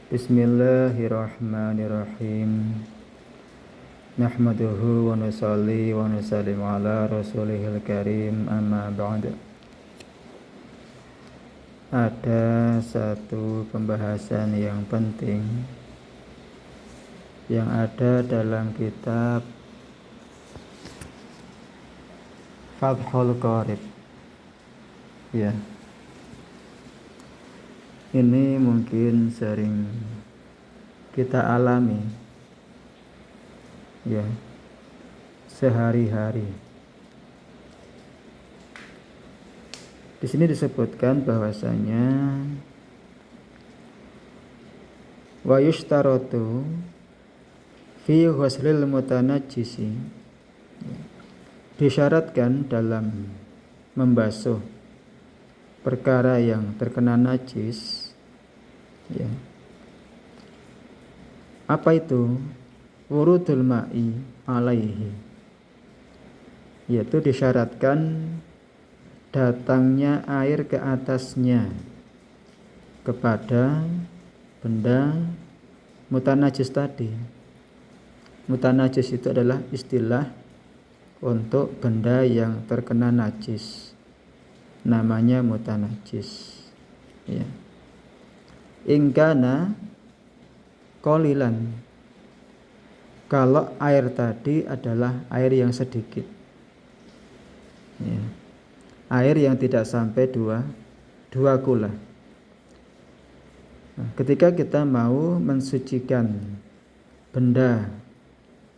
Bismillahirrahmanirrahim. Nahmaduhu wa nusalli wa nusallim ala rasulihil karim, amma ba'd. Ada satu pembahasan yang penting yang ada dalam kitab Fathul Qorib. Ya. Ini mungkin sering kita alami ya sehari-hari. Di sini disebutkan bahwasanya wa yushtaratu fi ghuslil mutanajjisi, disyaratkan dalam membasuh perkara yang terkena najis ya. Apa itu? Wurudul ma'i alaihi, yaitu disyaratkan datangnya air ke atasnya kepada benda mutanajis tadi. Mutanajis itu adalah istilah untuk benda yang terkena najis, namanya mutanajis ya. Ingkana qalilan, kalau air tadi adalah air yang sedikit ya. Air yang tidak sampai dua kula. Nah, ketika kita mau mensucikan benda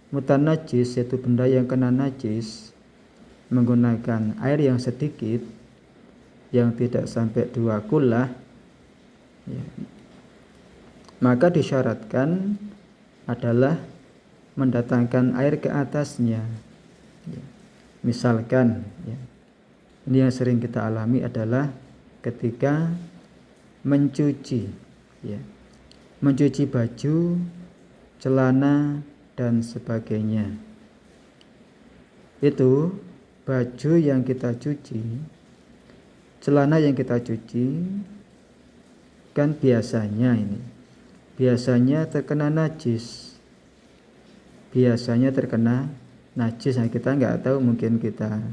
mutanajis, yaitu benda yang kena najis, menggunakan air yang sedikit, yang tidak sampai 2 kula ya, maka disyaratkan adalah mendatangkan air ke atasnya ya. Misalkan ya, ini yang sering kita alami adalah ketika mencuci ya, mencuci baju, celana dan sebagainya. Itu baju yang kita cuci, celana yang kita cuci, kan biasanya terkena najis. Biasanya terkena najis. Nah, kita nggak tahu, mungkin kita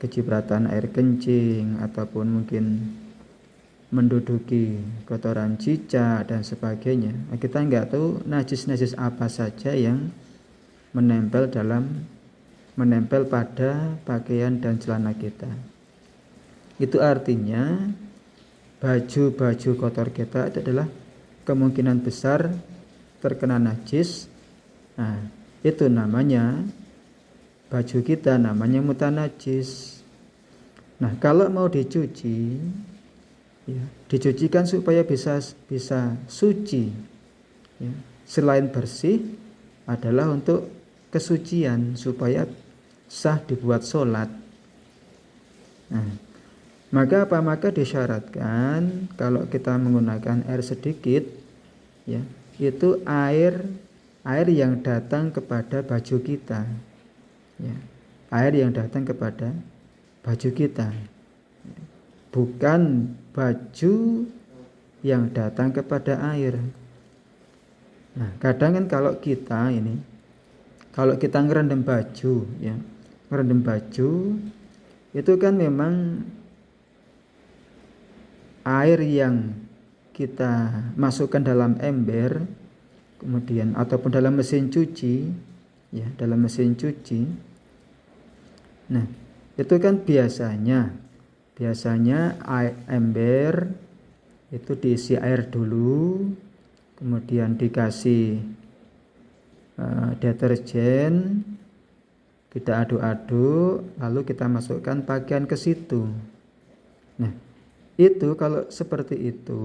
kecipratan air kencing ataupun mungkin menduduki kotoran cicak dan sebagainya. Nah, kita nggak tahu najis apa saja yang menempel pada pakaian dan celana kita. Itu artinya baju-baju kotor kita adalah kemungkinan besar terkena najis. Nah, itu namanya baju kita namanya mutanajis. Nah, kalau mau dicuci ya, dicucikan supaya bisa suci ya. Selain bersih adalah untuk kesucian, supaya sah dibuat sholat. Nah, maka disyaratkan kalau kita menggunakan air sedikit ya, itu air yang datang kepada baju kita ya. Air yang datang kepada baju kita, bukan baju yang datang kepada air. Nah, kadang kan kalau kita ngerendam baju ya, ngerendam baju itu kan memang air yang kita masukkan dalam ember, kemudian ataupun dalam mesin cuci ya, dalam mesin cuci. Nah, itu kan biasanya air ember itu diisi air dulu, kemudian dikasih deterjen, kita aduk-aduk, lalu kita masukkan pakaian ke situ. Nah, itu kalau seperti itu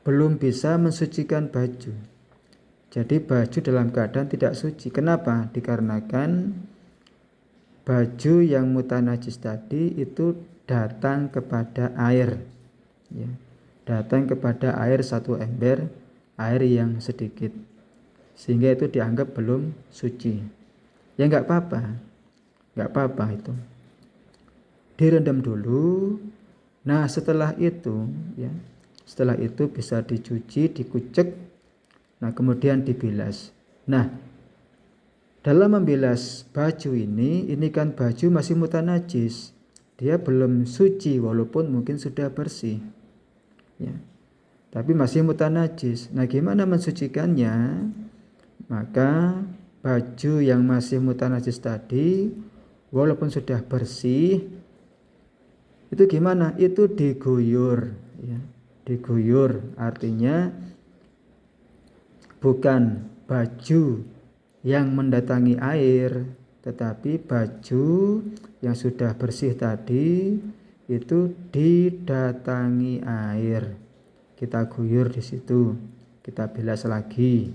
belum bisa mensucikan baju. Jadi baju dalam keadaan tidak suci. Kenapa? Dikarenakan baju yang mutanajis tadi itu datang kepada air ya. Datang kepada air satu ember, air yang sedikit, sehingga itu dianggap belum suci. Ya nggak apa-apa itu. Direndam dulu, Nah, setelah itu ya, setelah itu bisa dicuci, dikucek, nah kemudian dibilas. Nah, dalam membilas baju ini kan baju masih mutanajis. Dia belum suci walaupun mungkin sudah bersih. Ya, tapi masih mutanajis. Nah, gimana mensucikannya? Maka baju yang masih mutanajis tadi walaupun sudah bersih itu gimana? Itu diguyur ya. Diguyur artinya bukan baju yang mendatangi air, tetapi baju yang sudah bersih tadi itu didatangi air. Kita guyur di situ, kita bilas lagi.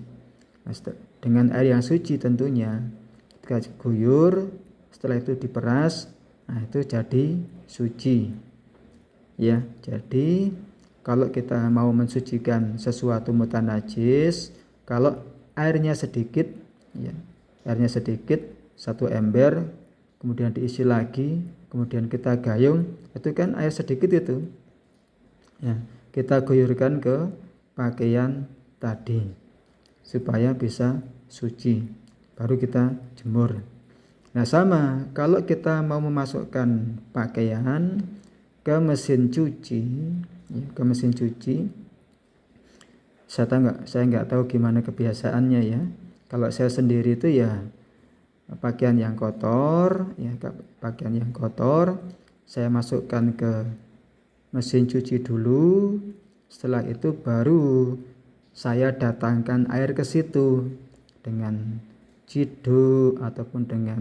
Nah, dengan air yang suci tentunya. Kita guyur, setelah itu diperas, nah itu jadi suci. Ya, jadi kalau kita mau mensucikan sesuatu mutanajis, kalau airnya sedikit, ya, airnya sedikit, satu ember, kemudian diisi lagi, kemudian kita gayung, itu kan air sedikit itu. Ya, kita guyurkan ke pakaian tadi supaya bisa suci. Baru kita jemur. Nah, sama kalau kita mau memasukkan pakaian ke mesin cuci, ya, ke mesin cuci. Saya nggak tahu gimana kebiasaannya ya. Kalau saya sendiri itu ya pakaian yang kotor, ya pakaian yang kotor saya masukkan ke mesin cuci dulu. Setelah itu baru saya datangkan air ke situ dengan ciduk ataupun dengan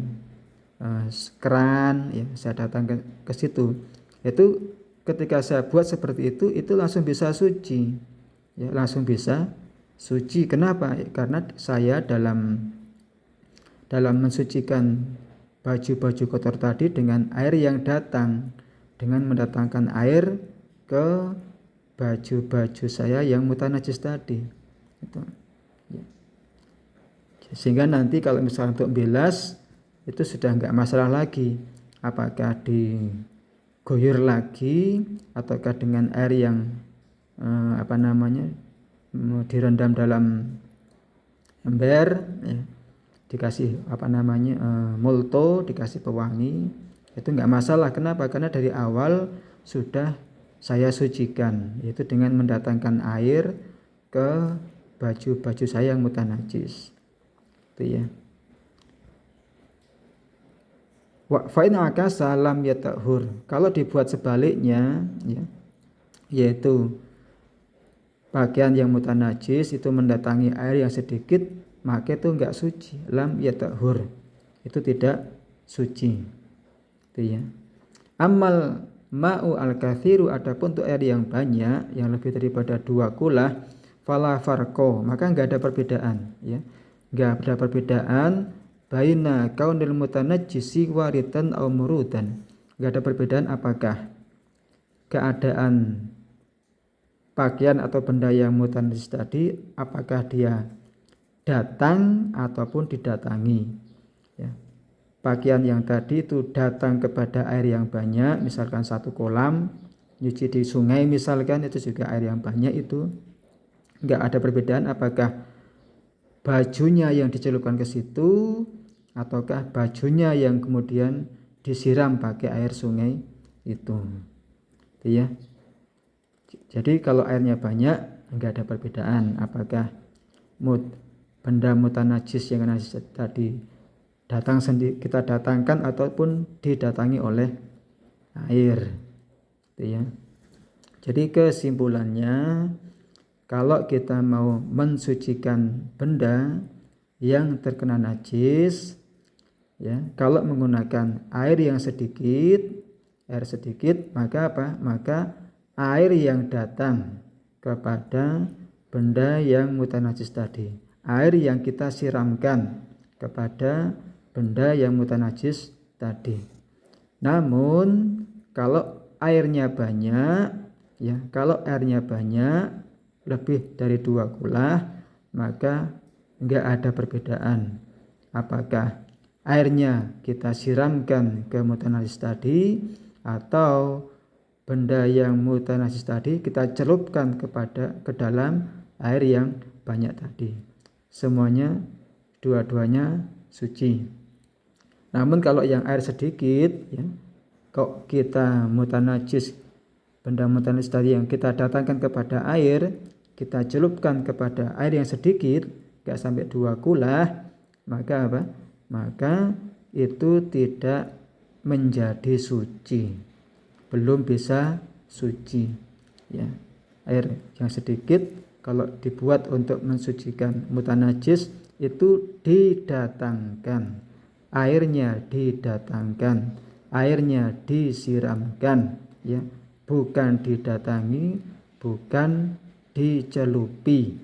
keran, ya saya datang ke situ. Itu ketika saya buat seperti itu langsung bisa suci, ya langsung bisa suci. Kenapa? Karena saya dalam mensucikan baju-baju kotor tadi dengan air yang datang, dengan mendatangkan air ke baju-baju saya yang mutanajis tadi. Itu. Sehingga nanti kalau misalnya untuk bilas itu sudah enggak masalah lagi. Apakah diguyur lagi ataukah dengan air yang direndam dalam ember, ya, dikasih multo, dikasih pewangi, itu enggak masalah. Kenapa? Karena dari awal sudah saya sucikan, yaitu dengan mendatangkan air ke baju-baju saya yang mutanajis. Itu ya. Wa fa in akasa lam yatahur. Kalau dibuat sebaliknya, ya, yaitu pakaian yang mutanajis itu mendatangi air yang sedikit, maka itu enggak suci. Lam yatahur. Itu tidak suci. Itu ya. Amal ma'u al-kathiru, adapun untuk air yang banyak, yang lebih daripada 2 kulah, fala farqo, maka enggak ada perbedaan, ya. Enggak ada perbedaan baina kaunil mutanajjisi waritan aw murudan. Enggak ada perbedaan apakah keadaan pakaian atau benda yang mutanajis tadi apakah dia datang ataupun didatangi, ya. Pakaian yang tadi itu datang kepada air yang banyak, misalkan satu kolam nyuci di sungai misalkan, itu juga air yang banyak, itu enggak ada perbedaan apakah bajunya yang dicelupkan ke situ ataukah bajunya yang kemudian disiram pakai air sungai itu ya. Jadi kalau airnya banyak enggak ada perbedaan apakah benda mutanajis yang najis tadi kita datangkan ataupun didatangi oleh air itu ya. Jadi kesimpulannya, kalau kita mau mensucikan benda yang terkena najis, ya, kalau menggunakan air sedikit, maka apa? Maka air yang datang kepada benda yang mutanajis tadi, air yang kita siramkan kepada benda yang mutanajis tadi. Namun kalau airnya banyak, ya, kalau airnya banyak lebih dari 2 kulah, maka enggak ada perbedaan apakah airnya kita siramkan ke mutanajis tadi atau benda yang mutanajis tadi kita celupkan ke dalam air yang banyak tadi. Semuanya dua-duanya suci. Namun kalau yang air sedikit ya, kok kita mutanajis, benda mutanajis tadi yang kita datangkan kepada air, kita celupkan kepada air yang sedikit, enggak sampai 2 kulah, maka apa? Maka itu tidak menjadi suci, belum bisa suci ya. Air yang sedikit kalau dibuat untuk mensucikan mutanajis itu didatangkan, airnya didatangkan, airnya disiramkan ya, bukan didatangi, bukan dicelupi.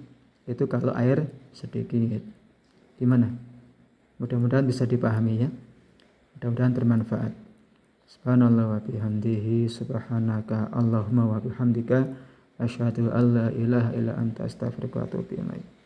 Itu kalau air sedikit. Gimana? Mudah-mudahan bisa dipahami ya. Mudah-mudahan bermanfaat. Subhanallah wa bihamdihi, subhanaka Allahumma wa bihamdika, asyhadu an la ilaha illa anta, astaghfiruka wa atubu ilaik.